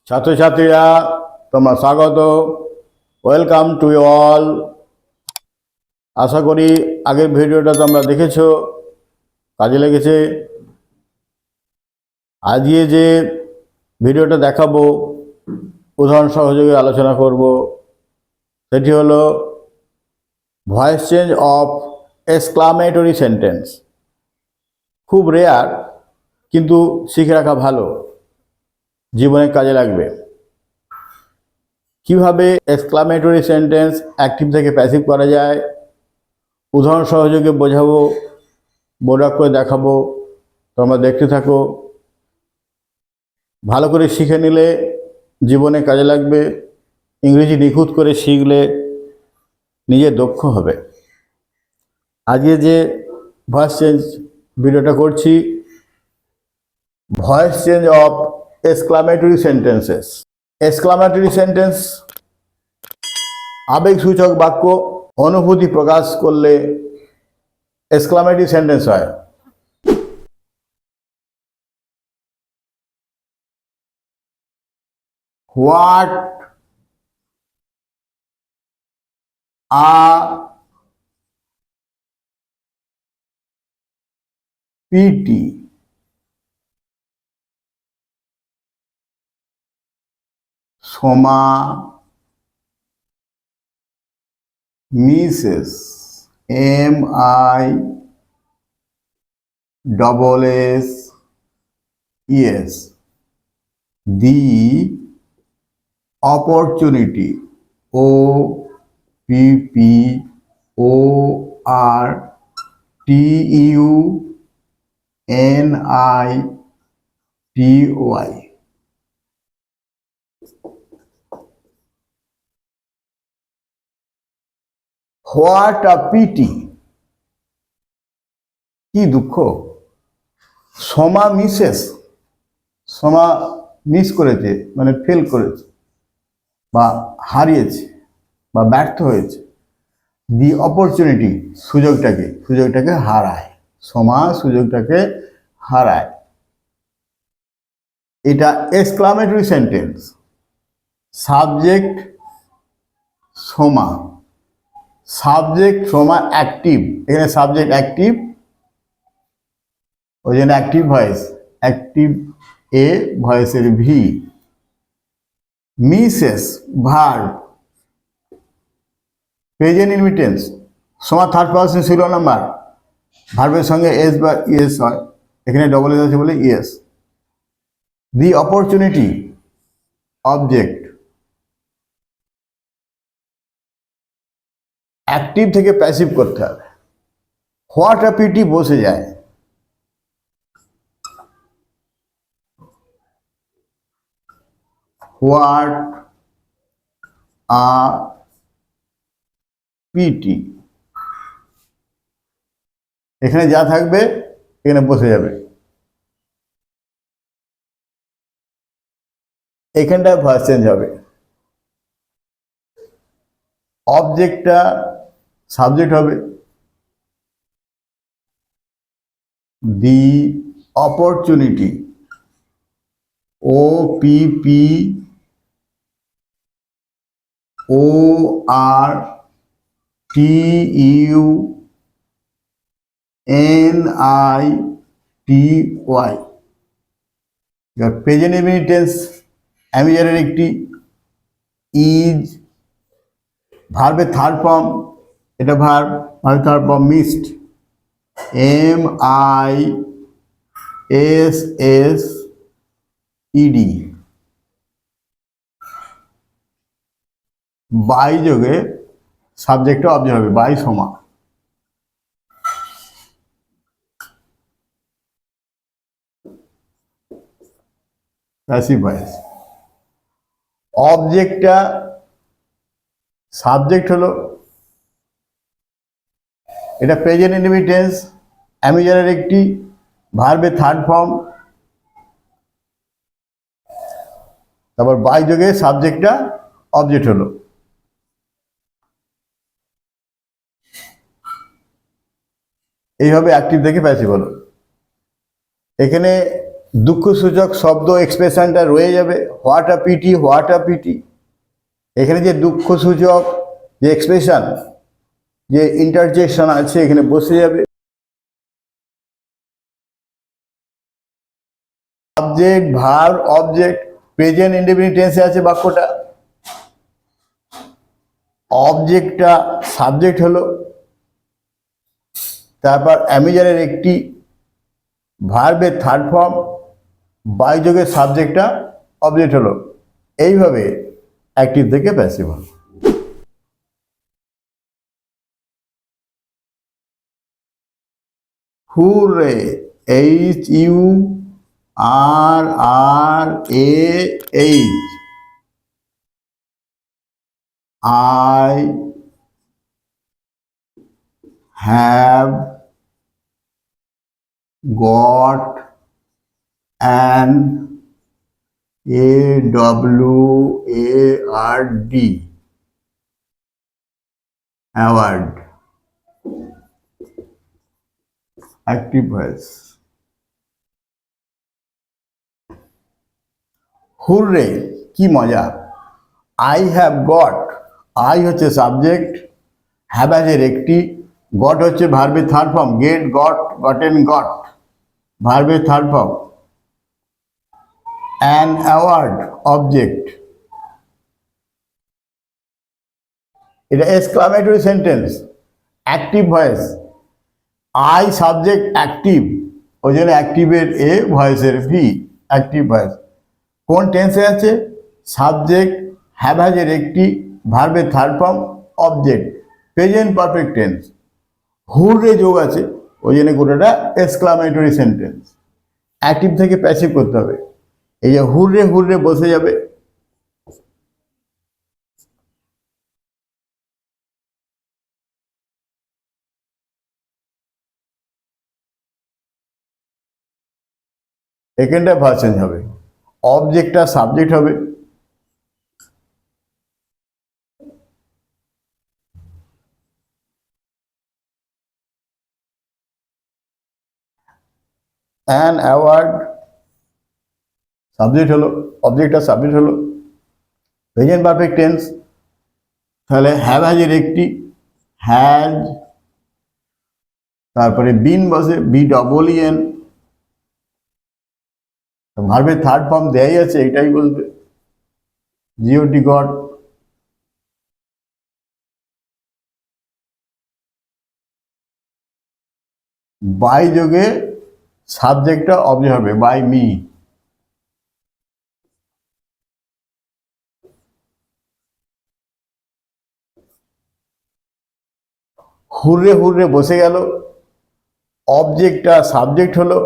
ছাত্রছাত্রীরা তোমরা স্বাগত, ওয়েলকাম টু ইউ অল। আশা করি আগের ভিডিওটা তোমরা দেখেছো, কাজে লেগেছে। আজকে যে ভিডিওটা দেখাবো, উদাহরণ সহযোগে আলোচনা করব, সেটি হলো voice change of exclamatory sentence. খুব রেয়ার, কিন্তু শিখে রাখা ভালো, জীবনে কাজে লাগবে। কিভাবে এক্সক্লামেটরি সেন্টেন্স অ্যাক্টিভ থেকে প্যাসিভ করা যায়, উদাহরণ সহযোগে বোঝাবো, বোর্ড আপ করে দেখাবো। তোমরা দেখতে থাকো। ভালো করে শিখে নিলে জীবনে কাজে লাগবে। ইংরেজি নিখুঁত করে শিখলে নিজে দক্ষ হবে। আজকে যে ভয়েস চেঞ্জ ভিডিওটা করছি, voice change of exclamatory sentences. Exclamatory sentence আবেগসূচক বাক্য, অনুভূতি প্রকাশ করলে এক্সক্লামেটরি সেন্টেন্স হয়। What a pity. Soma misses, MISS, the opportunity, OPPORTUNITY। What a pity, কি দুঃখ। সোমা মিসেস, সোমা মিস করেছে মানে ফেল করেছে বা হারিয়েছে বা ব্যর্থ হয়েছে। দি অপরচুনিটি, সুযোগটাকে হারায়। সোমা সুযোগটাকে হারায়। এটা exclamatory sentence. Subject Soma, subject Soma active, এখানে সাবজেক্ট অ্যাক্টিভ, ওই জন্য অ্যাক্টিভ ভয়েস, অ্যাক্টিভ এ, ভয়েসের V. Misses verb, present indefinite tense. Soma third person singular number, ভার্বের সঙ্গে এস বা ইএস হয়, এখানে ডবল এস আছে বলে ES. The opportunity, object. Active থেকে প্যাসিভ করতে হবে। হোয়াট আ পিটি বসে যায়। হোয়াট আ পিটি, এখানে যা থাকবে এখানে বসে যাবে। এখানটায় ভয়েস চেঞ্জ হবে। অবজেক্টটা সাবজেক্ট হবে। The opportunity, OPPORTUNITY। Present indefinite tense অ্যামিজারের একটি, ইজ। ভার্বের থার্ড ফর্ম, এটা ভার্বের third form missed, MISSED। By যোগে সাবজেক্টটা অবজেক্ট হবে, বাই সোমা। Passive voice. অবজেক্টটা সাবজেক্ট হলো, এটা প্রেজেন্ট ইনভিটেন্স অ্যামিজারের একটি, ভার্বের থার্ড ফর্ম, তারপর বাই যোগে সাবজেক্টটা অবজেক্ট হলো। এইভাবে অ্যাক্টিভ থেকে প্যাসিভ হলো। এখানে দুঃখসূচক শব্দ এক্সপ্রেশনটা রয়ে যাবে, what a PT, what a PT. এখানে যে দুঃখসূচক যে এক্সপ্রেশন, যে ইন্টারজেকশন আছে, এখানে বসে যাবে। Subject, verb, object, present indefinite টেন্সে আছে বাক্যটা। অবজেক্টটা সাবজেক্ট হলো, তারপর অ্যামিজারের একটি, ভার্বের থার্ড ফর্ম, বাই যোগে সাবজেক্টটা অবজেক্ট হলো। এইভাবে অ্যাক্টিভ থেকে প্যাসিভ হলো। Hurrah, HURRAH, I have got an AWARD award. Active voice. Hurrah, কি মজা। আই হ্যাভ গট, আই হচ্ছে সাবজেক্ট, হ্যাভ এর একটি, গট হচ্ছে ভার্বের third form, get, got, gotten, got, ভার্বের third form. An award, object. এটা exclamatory sentence, active voice. I subject active, ওই জন্য অ্যাক্টিভের এ, ভয়েসের ভি, অ্যাক্টিভ ভয়েস। কোন টেন্সে আছে? সাবজেক্ট, হ্যাভ এর একটি, ভার্বের third form, object, present perfect tense. Hurrah যোগ আছে, ওই জন্য গোটাটা এক্সক্লামেটরি সেন্টেন্স। অ্যাক্টিভ থেকে প্যাসিভ করতে হবে। এই যে হুররে, হুররে বসে যাবে। এখানটা ভার্ব চেঞ্জ হবে, অবজেক্টটা সাবজেক্ট হবে। অ্যান অ্যাওয়ার্ড সাবজেক্ট হলো, অবজেক্টটা সাবজেক্ট হলো, প্রেজেন্ট পারফেক্ট টেন্স। তাহলে হ্যাভ এর একটি, হ্যাজ, তারপরে বিন বসে, BEEN, ভার্বের থার্ড ফর্ম দেয়াই আছে, এটাই বলবে, GOT, গট। বাই যোগে সাবজেক্টটা অবজেক্ট হবে, বাই মি। হুররে, হুররে বসে গেল, অবজেক্টটা সাবজেক্ট হলো,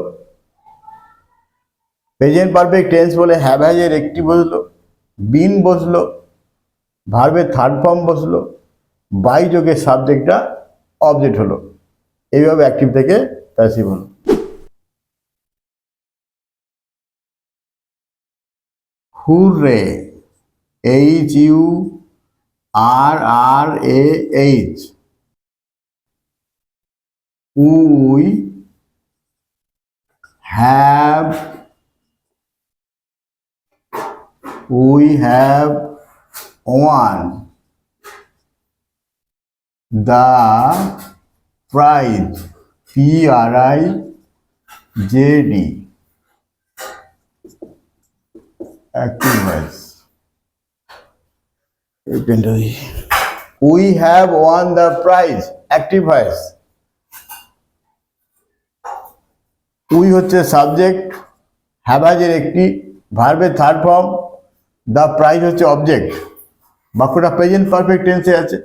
প্রেজেন্ট পারফেক্ট টেন্স বলে হ্যাভ এর একটি বসলো, বিন বসলো, ভার্বের থার্ড ফর্ম বসলো, বাই যোগে সাবজেক্টটা অবজেক্ট হলো। এইভাবে অ্যাক্টিভ থেকে প্যাসিভ হলো। Hurrah, HURRAH, we have won the prize, PRIZD, active voice। We have won the prize, active voice। We হচ্ছে সাবজেক্ট, হ্যাভ এর একটি, ভার্বের থার্ড ফর্ম, দ্য প্রাইজ হচ্ছে অবজেক্ট। বাক্যটা প্রেজেন্ট পারফেক্ট টেন্সে আছে।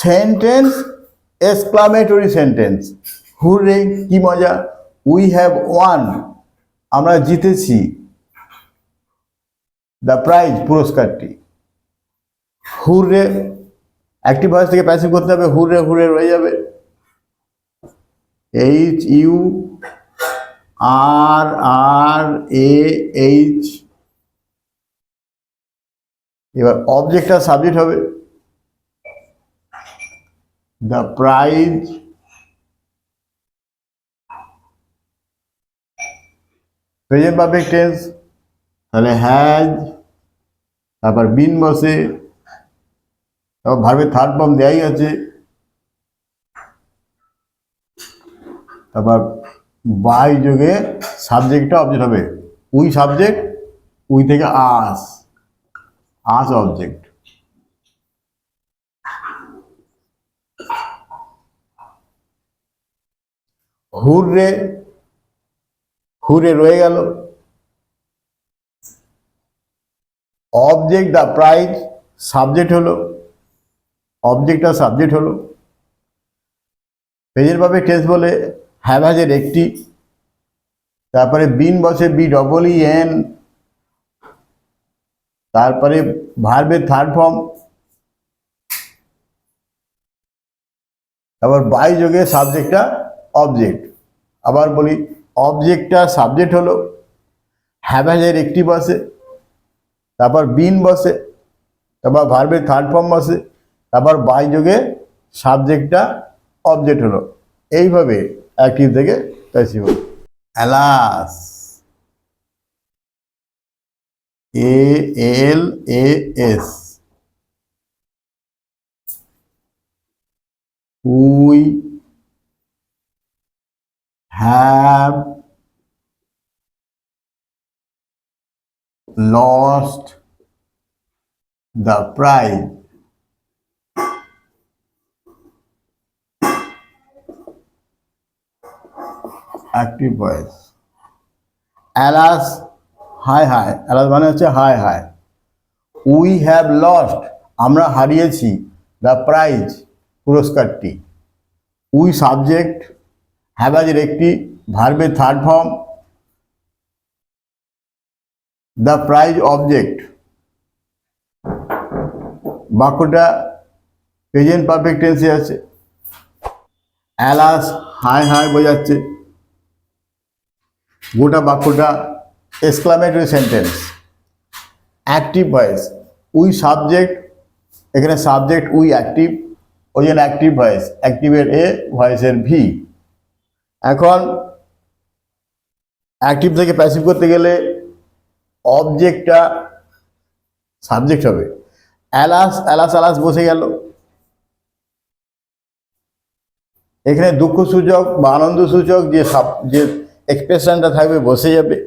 Sentence exclamatory sentence. হুররে, কি মজা। উই হ্যাভ ওয়ান, আমরা জিতেছি, দ্য প্রাইজ, পুরস্কারটি। হুররে, অ্যাক্টিভ ভয়েস থেকে প্যাসিভ করতে হবে, হুররে, হুররে রয়ে যাবে, HURRAH। এবার অবজেক্টটা সাবজেক্ট হবে, the prize present perfect tense তাহলে হ্যাজ, তারপর বিন বসে, তারপর ভার্বের থার্ড ফর্ম দেওয়াই আছে, তারপর বাই যোগে সাবজেক্টটা অবজেক্ট হবে। উই সাবজেক্ট, উই থেকে আস, আস অবজেক্ট। হুররে, হুরে রয়ে গেল। অবজেক্ট দ্য প্রাইজ, সাবজেক্ট হলো, অবজেক্টটা সাবজেক্ট হলো। প্রেজেন্ট পারফেক্ট টেন্স বলে হ্যাভ হ্যাজের একটি, তারপরে বিন বসে বি ডবল ই এন, তারপরে ভার্বের থার্ড ফর্ম, তারপর বাই যোগে সাবজেক্টটা অবজেক্ট। আবার বলি, অবজেক্টটা সাবজেক্ট হলো, হ্যাভ হ্যাজের একটি বসে, তারপর বিন বসে, তারপর ভার্বের থার্ড ফর্ম বসে, তারপর বাই যোগে সাবজেক্টটা অবজেক্ট হলো। এইভাবে অ্যাক্টিভ থেকে প্যাসিভ হলো। Alas, ALAS, we have lost the prize. Active voice. Alas, high high, alas মানে হচ্ছে high high. We have lost, আমরা হারিয়েছি, দ্য প্রাইজ, পুরস্কারটি। উই সাবজেক্ট, হ্যাভ এর একটি, ভার্বের third form, the prize object. বাক্যটা প্রেজেন্ট পারফেক্ট টেন্সে আছে। অ্যালাস হাই হাই বোঝাচ্ছে, গোটা বাক্যটা exclamatory sentence. Active voice, we subject, এখানে সাবজেক্ট উই অ্যাক্টিভ, ওই জন্য অ্যাক্টিভ ভয়েস, অ্যাক্টিভের এ, ভয়েসের ভি। এখন অ্যাক্টিভ থেকে প্যাসিভ করতে গেলে অবজেক্টটা সাবজেক্ট হবে। অ্যালাস, অ্যালাস অ্যালাস বসে গেল, এখানে দুঃখ সূচক বা আনন্দ সূচক যে এক্সপ্রেশনটা থাকবে বসে যাবে।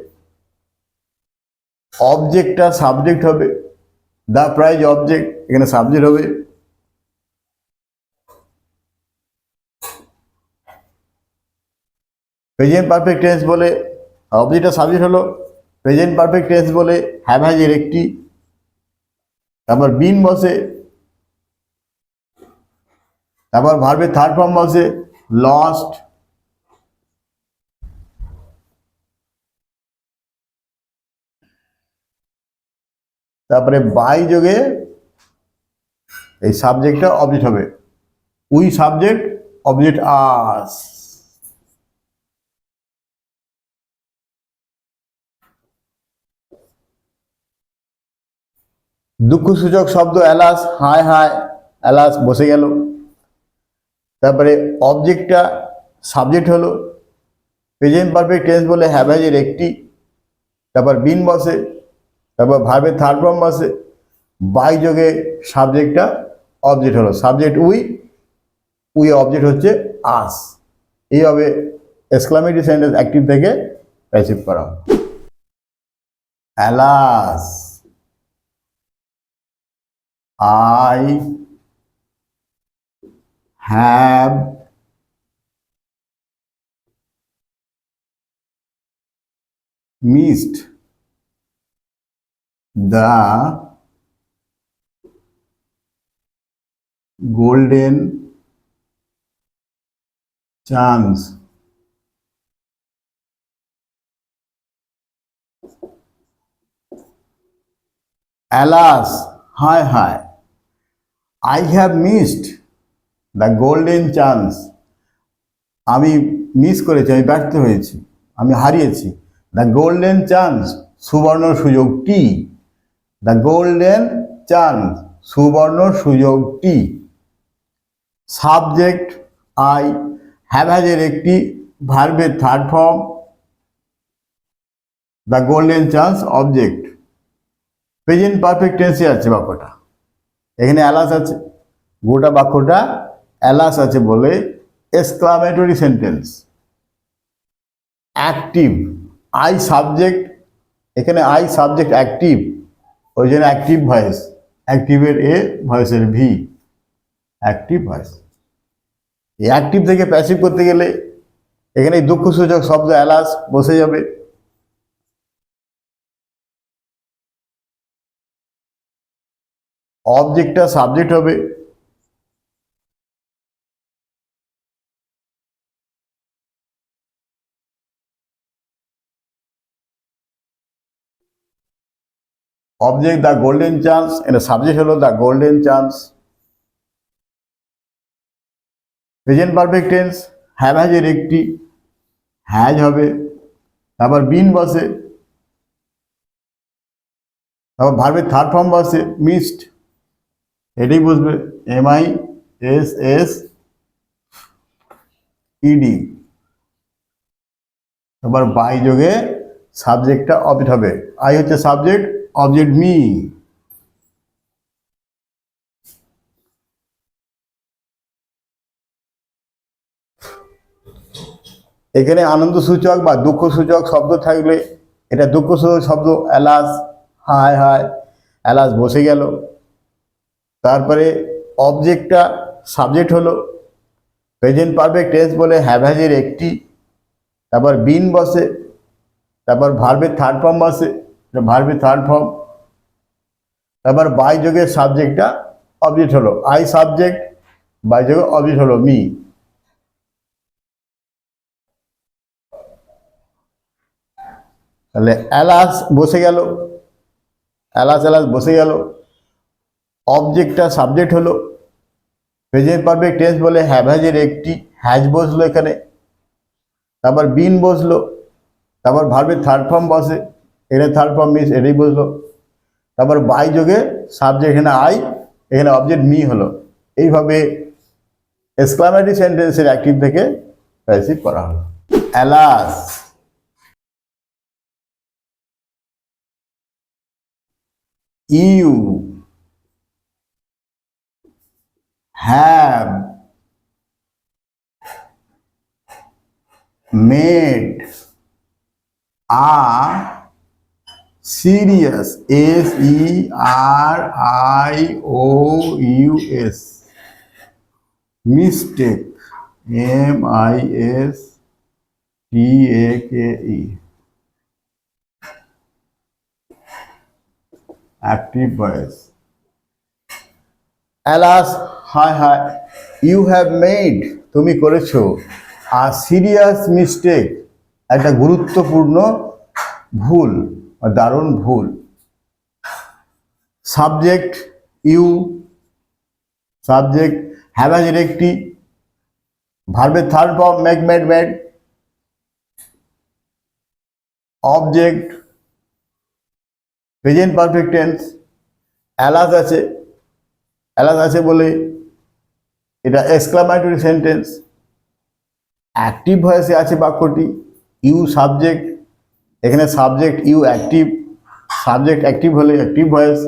অবজেক্টটা সাবজেক্ট হবে, দ্য প্রাইজ অবজেক্ট, এখানে সাবজেক্ট হবে। প্রেজেন্ট পারফেক্ট টেন্স বলে অবজেক্টটা সাবজেক্ট হলো, প্রেজেন্ট পারফেক্ট টেন্স বলে হ্যাভ হ্যাজের একটি, তারপর বিন বসে, তারপর ভার্বের থার্ড ফর্ম বসে, লস্ট, তারপরে বাই যোগে এই সাবজেক্টটা অবজেক্ট হবে। উই সাবজেক্ট, অবজেক্ট আস। দুঃখসূচক শব্দ অ্যালাস, হাই হাই, অ্যালাস বসে গেল, তারপরে অবজেক্টটা সাবজেক্ট হলো, প্রেজেন্ট পারফেক্ট টেন্স বলে হ্যাভ হ্যাজের একটি, তারপর বিন বসে, তারপর ভার্বের থার্ড ফর্ম বসে, বাই যোগে সাবজেক্টটা অবজেক্ট হলো, সাবজেক্ট উই, উই অবজেক্ট হচ্ছে আস। এইভাবে এক্সক্লামেটরি সেন্টেন্স অ্যাক্টিভ থেকে প্যাসিভ করা হয়। Alas, I have missed the golden chance alas, hi hi, I have missed the golden chance, আমি মিস করেছি, আমি ব্যর্থ হয়েছি, আমি হারিয়েছি। দ্য গোল্ডেন চান্স, সুবর্ণ সুযোগটি, দ্য গোল্ডেন চান্স, সুবর্ণ সুযোগটি। সাবজেক্ট আই, হ্যাভ হ্যাজের একটি, ভার্বের third form, the golden chance object, present perfect টেন্সে আছে বাক্যটা, এখানে অ্যালাস আছে, গোটা বাক্যটা অ্যালাস আছে বলে exclamatory sentence. Active, I subject, এখানে আই সাবজেক্ট অ্যাক্টিভ, ওই জন্য অ্যাক্টিভ ভয়েস, অ্যাক্টিভের এ ভয়েসের ভি, অ্যাক্টিভ ভয়েস। এই অ্যাক্টিভ থেকে প্যাসিভ করতে গেলে এখানে দুঃখসূচক শব্দ অ্যালাস বসে যাবে। অবজেক্টটা সাবজেক্ট হবে, অবজেক্ট দ্য গোল্ডেন চান্স, এটা সাবজেক্ট হলো the golden chance. Present perfect tense have হ্যাজের একটি, হ্যাজ হবে, তারপর বিন বসে, তারপর ভার্বের থার্ড ফর্ম বসে মিসড, এটাই বুঝবে MISSED, তারপর বাই যোগে সাবজেক্টটা অবজেক্ট হবে, আই হচ্ছে সাবজেক্ট, অবজেক্ট মি। এখানে আনন্দসূচক বা দুঃখসূচক শব্দ থাকলে এটা দুঃখসূচক শব্দ অ্যালাস, হায় হায়, অ্যালাস বসে গেল। তারপরে অবজেক্টটা সাবজেক্ট হলো, প্রেজেন্ট পারফেক্ট টেন্স বলে হ্যাভ হ্যাজের একটি, তারপর বিন বসে, তারপর ভার্বের থার্ড ফর্ম বসে, ভার্বের থার্ড ফর্ম, তারপর বাই যোগের সাবজেক্টটা অবজেক্ট হলো, আই সাবজেক্ট, বাই যোগে অবজেক্ট হলো মি। তাহলে অ্যালাস বসে গেল, অ্যালাস বসে গেল, অবজেক্টটা সাবজেক্ট হলো, প্রেজেন্ট পারফেক্ট টেন্স বলে হ্যাভ হ্যাজের একটি, হ্যাজ বসলো এখানে, তারপর বিন বসলো, তারপর ভার্বের থার্ড ফর্ম বসে, এখানে থার্ড ফর্ম মিস, এটাই বসলো, তারপর বাই যোগে সাবজেক্ট এখানে আই, এখানে অবজেক্ট মি হলো। এইভাবে এক্সক্লামেটরি সেন্টেন্সের অ্যাক্টিভ থেকে প্যাসিভ করা হলো। Alas, you have made a serious, SERIOUS, mistake, MISTAKE, active voice। Alas, হায় হায়, ইউ হ্যাভ মেড, তুমি করেছো, আর সিরিয়াস মিস্টেক, একটা গুরুত্বপূর্ণ ভুল, দারুণ ভুল। সাবজেক্ট ইউ, সাবজেক্ট হ্যাভ হ্যাজের একটি, ভার্বের third form make made made, object present perfect tense, alas আছে, অ্যালাস আছে বলে এটা এক্সক্লামেটরি সেন্টেন্স। অ্যাক্টিভ ভয়েসে আছে বাক্যটি, ইউ সাবজেক্ট, এখানে subject you active, subject active হলে অ্যাক্টিভ ভয়েস,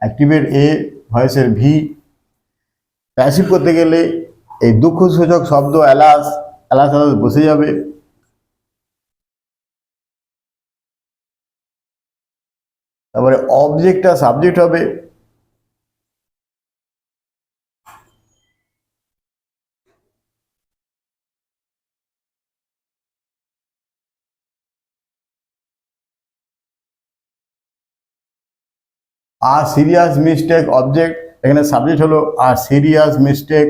অ্যাক্টিভের এ ভয়েসের ভি। প্যাসিভ করতে গেলে এই দুঃখসূচক শব্দ অ্যালাস, অ্যালাস অ্যালাস বসে যাবে। তারপরে অবজেক্টটা সাবজেক্ট হবে, আর সিরিয়াস মিস্টেক অবজেক্ট, এখানে সাবজেক্ট হলো আর serious mistake.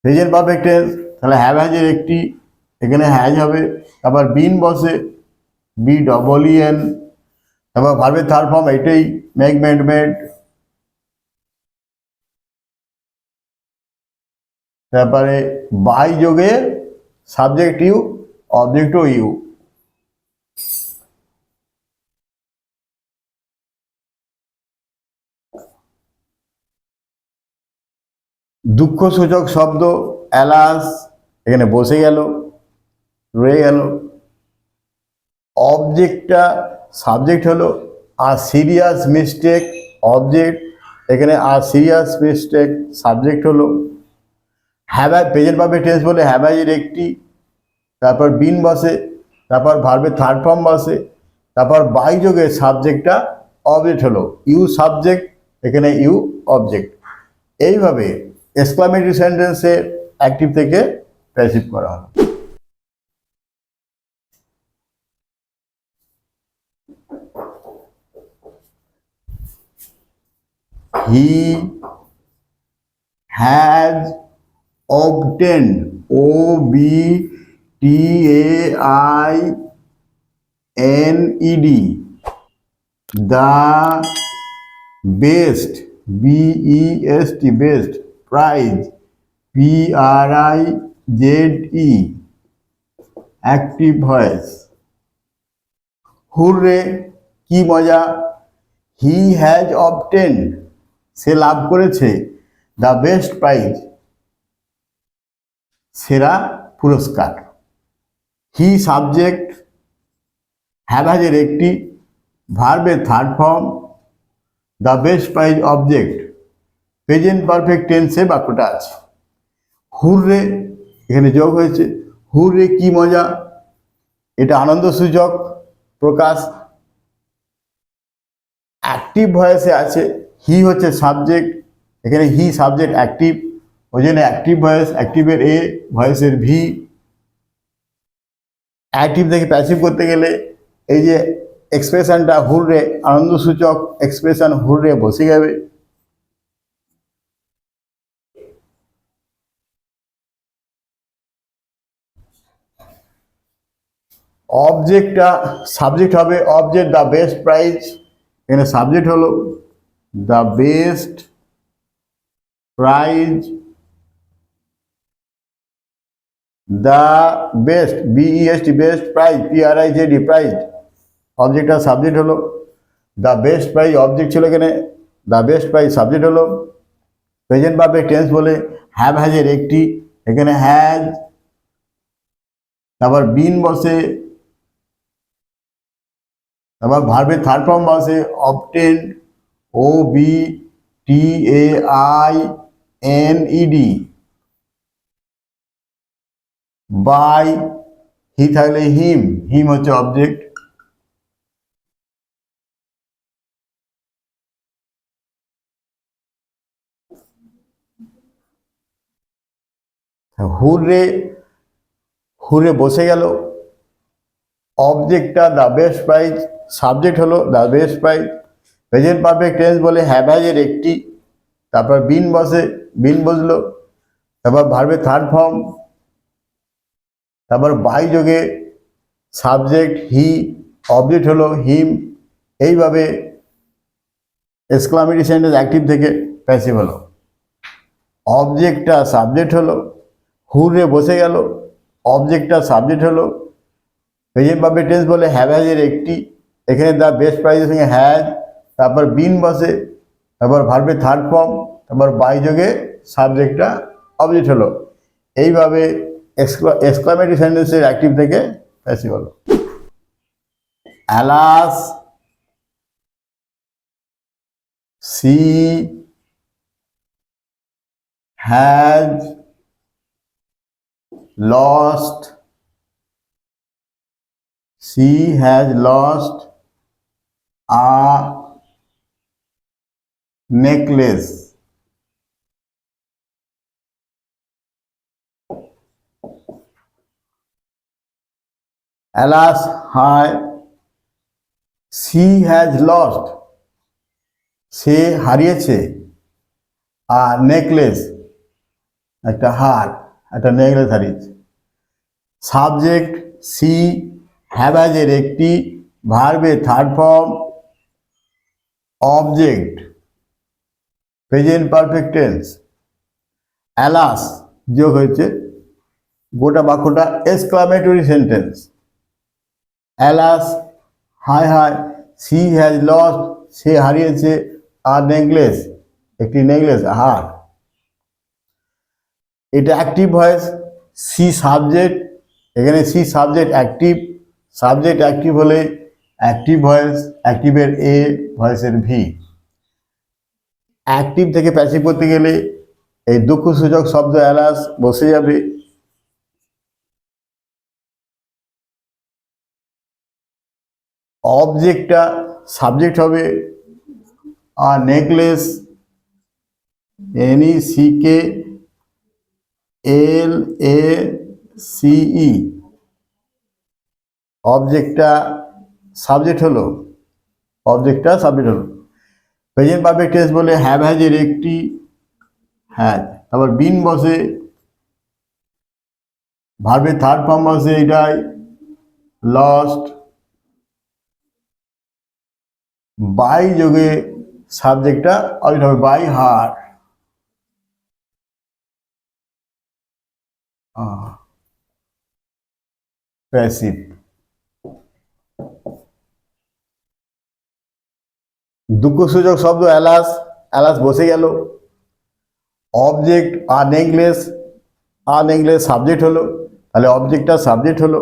Present perfect tense তাহলে হ্যাভ হ্যাজের একটি, এখানে হ্যাজ হবে, তারপর বিন বসে, BEEN, তারপর ভার্বের থার্ড ফর্ম এটাই মেক মেড মেড, তারপরে বাই যোগে সাবজেক্ট ইউ, অবজেক্টও ইউ। দুঃখসূচক শব্দ অ্যালাস এখানে বসে গেল, রয়ে গেল। অবজেক্টটা সাবজেক্ট হলো আর সিরিয়াস মিস্টেক অবজেক্ট, এখানে আর সিরিয়াস মিস্টেক সাবজেক্ট হলো। হ্যাভ প্রেজেন্ট পারফেক্ট টেন্স বলে হ্যাভ এর একটি, তারপর বিন বসে, তারপর ভার্বের থার্ড ফর্ম বসে, তারপর বাই যোগে সাবজেক্টটা অবজেক্ট হলো। ইউ সাবজেক্ট, এখানে ইউ অবজেক্ট। এইভাবে এক্সক্লামেটরি সেন্টেন্সে অ্যাক্টিভ থেকে প্যাসিভ করা হলো। He has obtained, obtained, the best, best, best prize, prize, active voice. Hurrah, কি মজা। হি হ্যাজ অবটেন্ড, সে লাভ করেছে। দ্য বেস্ট প্রাইজ, সেরা পুরস্কার। হি সাবজেক্ট, হ্যাভ হ্যাজের একটি, ভার্বের third form, the best prize object. Present perfect টেন্সে বাক্যটা আছে। হুররে, এখানে যোগ হয়েছে। হুররে কি মজা, এটা আনন্দসূচক প্রকাশ। অ্যাক্টিভ ভয়েসে আছে। হি হচ্ছে সাবজেক্ট, এখানে হি সাবজেক্ট অ্যাক্টিভ, ওই জন্য অ্যাক্টিভ ভয়েস, অ্যাক্টিভের এ, ভয়েসের ভি। অ্যাক্টিভ থেকে প্যাসিভ করতে গেলে এই যে এক্সপ্রেশনটা হুররে, আনন্দসূচক এক্সপ্রেশন হুররে বসে যাবে। অবজেক্টটা সাবজেক্ট হবে। অবজেক্ট দ্য বেস্ট প্রাইজ, এখানে সাবজেক্ট হলো the best prize, the best, B E S T best prize, P R I Z E prize. অবজেক্টটা সাবজেক্ট হলো। দ্য বেস্ট প্রাইজ অবজেক্ট ছিল এখানে, দ্য বেস্ট প্রাইজ সাবজেক্ট হলো। প্রেজেন্ট পারফেক্ট টেন্স বলে হ্যাভ হ্যাজের একটি, এখানে হ্যাজ, তারপর বিন বসে, তারপর ভার্বের থার্ড ফর্ম বসে অবটেন্ড, OBTAINED। বাই, হি থাকলে হিম, হিম হচ্ছে অবজেক্ট। হুররে, হুররে বসে গেল। অবজেক্টটা দ্য বেস্ট প্রাইজ, সাবজেক্ট হলো the best prize. Present perfect tense বলে হ্যাভ হ্যাজের একটি, তারপর বিন বসে, বিন বসলো, তারপর ভার্বের থার্ড ফর্ম, তারপর বাই যোগে সাবজেক্ট হি, অবজেক্ট হলো হিম। এইভাবে এক্সক্লামেটরি সেন্টেন্স অ্যাক্টিভ থেকে প্যাসিভ হলো। অবজেক্টটা সাবজেক্ট হলো, হুররে বসে গেল। অবজেক্টটা সাবজেক্ট হলো। প্রেজেন্ট পারফেক্ট টেন্স বলে হ্যাভ হ্যাজের একটি, এখানে দ্য বেস্ট প্রাইজের সঙ্গে হ্যাজ, তারপর বিন বসে, তারপর ভার্বের থার্ড ফর্ম, তারপর বাই যোগে সাবজেক্টটা অবজেক্ট হলো। এইভাবে এক্সক্লামেটরি সেন্টেন্সের অ্যাক্টিভ থেকে প্যাসিভ হলো। Alas, she has lost, she has lost a necklace. Alas, hi, she has lost, সে হারিয়েছে, আর নেকলেস একটা হার, একটা নেকলেস হারিয়েছে। সাবজেক্ট সি, হ্যাভাজের একটি, ভার্বের third form, object present perfect tense. Alas যোগ হয়েছে, গোটা বাক্যটা এক্সক্লামেটরি সেন্টেন্স। অ্যালাস, হায় হায়, সি হ্যাজ লস্ট, সে হারিয়েছে, আর নেকলেস, একটি নেকলেস, হার। এটা অ্যাক্টিভ ভয়েস। সি সাবজেক্ট, এখানে সি সাবজেক্ট অ্যাক্টিভ হলে অ্যাক্টিভ ভয়েস, অ্যাক্টিভের এ, ভয়েসের ভি। অ্যাক্টিভ থেকে প্যাসিভ করতে গেলে এই দুঃখসূচক শব্দ অ্যালাস বসে যাবে। অবজেক্টটা সাবজেক্ট হবে, আর নেকলেস NECKLACE অবজেক্টটা সাবজেক্ট হলো, প্রেজেন্ট পারফেক্ট টেন্স বলে হ্যাভ হ্যাজের একটি, হ্যাজ, তারপর বিন বসে, ভার্বের থার্ড ফর্ম বসে এটাই লস্ট, বাই যোগে সাবজেক্টটা অবজেক্ট হবে বাই হার। প্যাসিভ দুঃখসূচক শব্দ অ্যালাস বসে গেল। অবজেক্ট আনএংলেস সাবজেক্ট হলো, তাহলে অবজেক্টটা সাবজেক্ট হলো।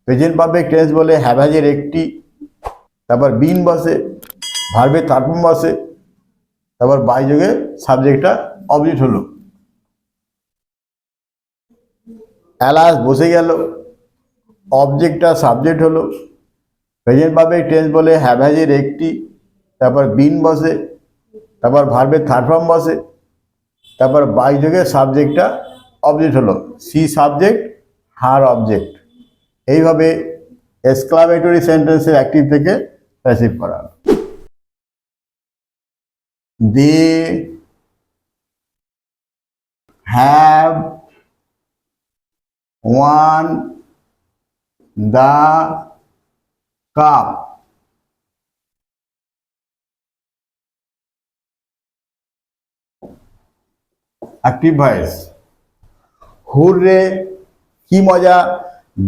প্রেজেন্ট পারফেক্ট টেন্স বলে হ্যাভ হ্যাজের একটি, তারপর বিন বসে, ভার্বের থার্ড ফর্ম বসে, তারপর বাই যোগে সাবজেক্টটা অবজেক্ট হলো। অ্যালাস বসে গেল, অবজেক্টটা সাবজেক্ট হলো। প্রেজেন্ট পারফেক্ট টেন্স বলে হ্যাভ হ্যাজের একটি, তারপর বিন বসে, তারপর ভার্বের থার্ড ফর্ম বসে, তারপর বাই যোগে সাবজেক্টটা অবজেক্ট হলো। She subject, her object. এইভাবে এক্সক্লামেটরি সেন্টেন্সের অ্যাক্টিভ থেকে প্যাসিভ করা। They have won the cup. Active voice hurrah, কি মজা।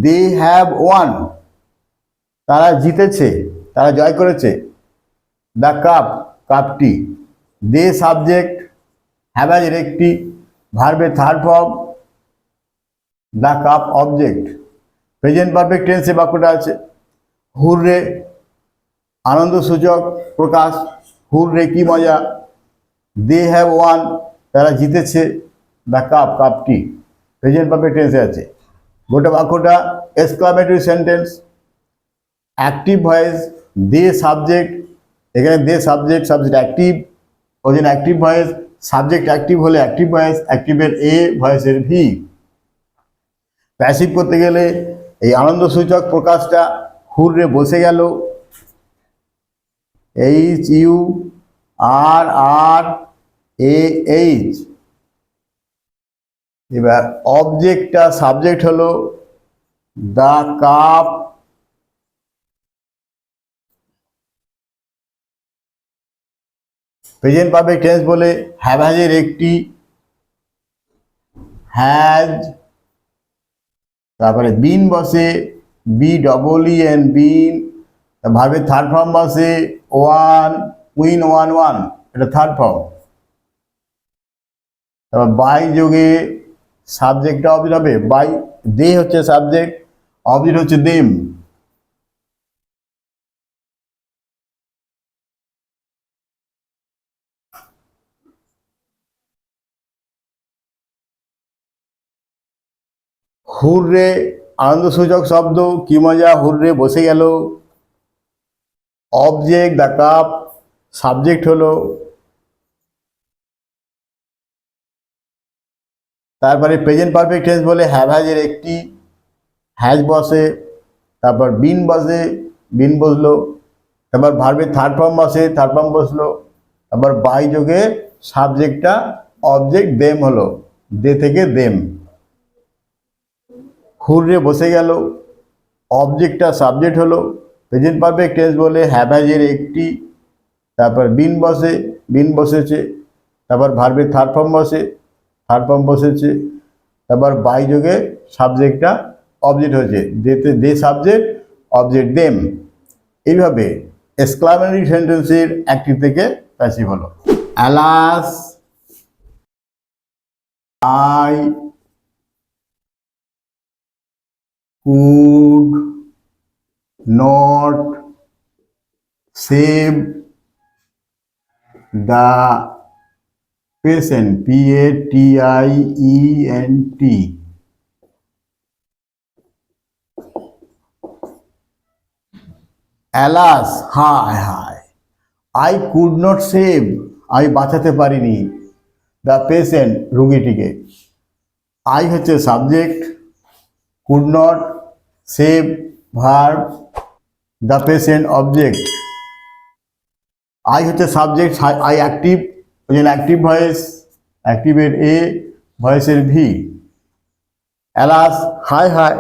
দে হ্যাভ ওয়ান, তারা জিতেছে, তারা জয় করেছে। দ্য কাপ, কাপটি। দে সাবজেক্ট, হ্যাভ হ্যাজের একটি, ভার্বের third form, the cup object. Present perfect টেন্সে বাক্যটা আছে। হুররে আনন্দসূচক প্রকাশ, হুররে কি মজা। দে হ্যাভ ওয়ান, তারা জিতেছে। দ্য কাপ, কাপটি। প্রেজেন্ট পারফেক্ট টেন্সে আছে। গোটা বাক্যটা exclamatory sentence. Active voice they subject, এখানে দে সাবজেক্ট অ্যাক্টিভ, ওই জন্য অ্যাক্টিভ ভয়েস। সাবজেক্ট অ্যাক্টিভ হলে অ্যাক্টিভ ভয়েস, অ্যাক্টিভের এ, ভয়েসের ভি। প্যাসিভ করতে গেলে এই আনন্দসূচক প্রকাশটা হুররে বসে গেল, HURRAH। এবার অবজেক্টটা সাবজেক্ট হলো the cup, present perfect tense বলে হ্যাভ হ্যাজের একটি, হ্যাজ, তারপরে বিন বসে, BEEN বিন, ভার্বের থার্ড ফর্ম বসে ওয়ান, ওয়ান, এটা থার্ড ফর্ম। তারপর বাই যোগে সাবজেক্টটা অবজেক্ট হবে, বাই, দে হচ্ছে সাবজেক্ট, অবজেক্ট হচ্ছে দেম। হুররে আনন্দসূচক শব্দ, কি মজা, হুররে বসে গেল। অবজেক্ট দ্য কাপ, সাবজেক্ট হলো। তারপরে প্রেজেন্ট পারফেক্ট টেন্স বলে হ্যাভ হ্যাজের একটি, হ্যাজ বসে, তারপর বিন বসে, বিন বসলো, তারপর ভার্বের থার্ড ফর্ম বসে, থার্ড ফর্ম বসলো, তারপর বাই যোগে সাবজেক্টটা অবজেক্ট দেম হলো, দে থেকে দেম। হুররে বসে গেল, অবজেক্টটা সাবজেক্ট হলো। প্রেজেন্ট পারফেক্ট টেন্স বলে হ্যাভ হ্যাজের একটি, তারপর বিন বসে, বিন বসেছে, তারপর ভার্বের থার্ড ফর্ম বসে, থার্ড ফর্ম বসেছে, তারপর বাই যোগে সাবজেক্টটা অবজেক্ট হয়েছে, দেতে দে সাবজেক্ট, অবজেক্ট দেম। এইভাবে এক্সক্লামেটরি সেন্টেন্সের অ্যাক্টিভ থেকে প্যাসিভ হলো। Alas I could not save the patient, P-A-T-I-E-N-T. Alas, হায় হায়, I could not save, আমি বাঁচাতে পারিনি, the patient, রোগীটিকে। I হচ্ছে subject, could not, save verb, the patient object. I হচ্ছে সাবজেক্ট, I অ্যাক্টিভ, ওই জন্য অ্যাক্টিভ ভয়েস, অ্যাক্টিভের এ, ভয়েসের ভি। অ্যালাস, হায় হায়,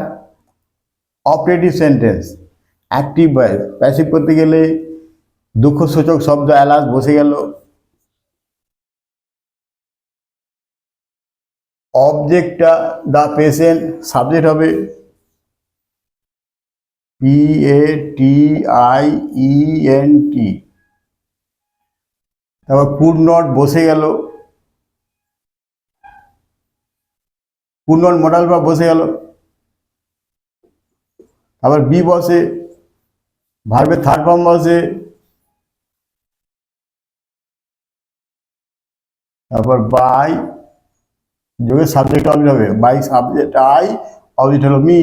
optative sentence, active voice. Passive করতে গেলে দুঃখসূচক শব্দ অ্যালাস বসে গেল। অবজেক্টটা দ্য পেশেন্ট, সাবজেক্ট হবে P-A-T-I-E-N-T। তারপর কুড নট বসে গেল, কুড নট মডাল ভার্ব বসে গেল। আবার বি বসে, ভার্বের থার্ড ফর্ম বসে। তারপর বাই যোগে সাবজেক্ট অবজেক্ট হবে, বাই সাবজেক্ট আই, অবজেক্ট হলো মি।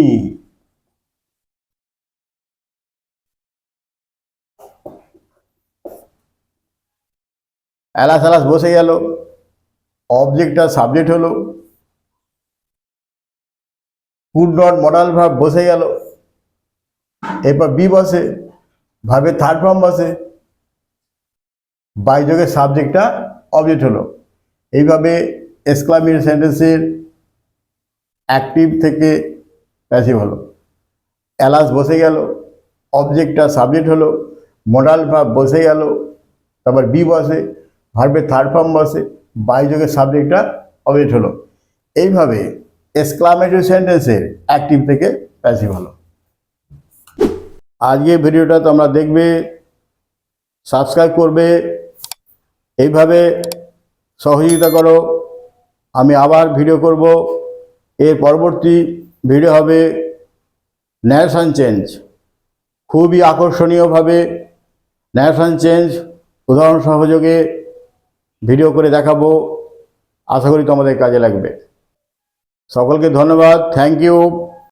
অ্যালাস অ্যালাস বসে গেল, অবজেক্টটা সাবজেক্ট হলো। কুড নট মডাল ভার্ব বসে গেল, এরপর বি বসে, ভার্বের থার্ড ফর্ম বসে, বাই যোগে সাবজেক্টটা অবজেক্ট হলো। এইভাবে এক্সক্লামেটরি সেন্টেন্সের অ্যাক্টিভ থেকে প্যাসিভ হলো। অ্যালাস বসে গেল, অবজেক্টটা সাবজেক্ট হলো, মডাল ভার্ব বসে গেল, তারপর বি বসে, ভার্বের থার্ড ফর্ম বসে, বাই যোগে সাবজেক্টটা অবজেক্ট হলো। এইভাবে এক্সক্লামেটরি সেন্টেন্সের অ্যাক্টিভ থেকে প্যাসিভ হলো। আজকে ভিডিওটা তোমরা দেখবে, সাবস্ক্রাইব করবে, এইভাবে সহযোগিতা করো। আমি আবার ভিডিও করব। এর পরবর্তী ভিডিও হবে ন্যারেশন চেঞ্জ। খুবই আকর্ষণীয়ভাবে ন্যারেশন চেঞ্জ উদাহরণ সহযোগে ভিডিও করে দেখাবো। আশা করি তোমাদের কাজে লাগবে। সকলকে ধন্যবাদ, থ্যাংক ইউ।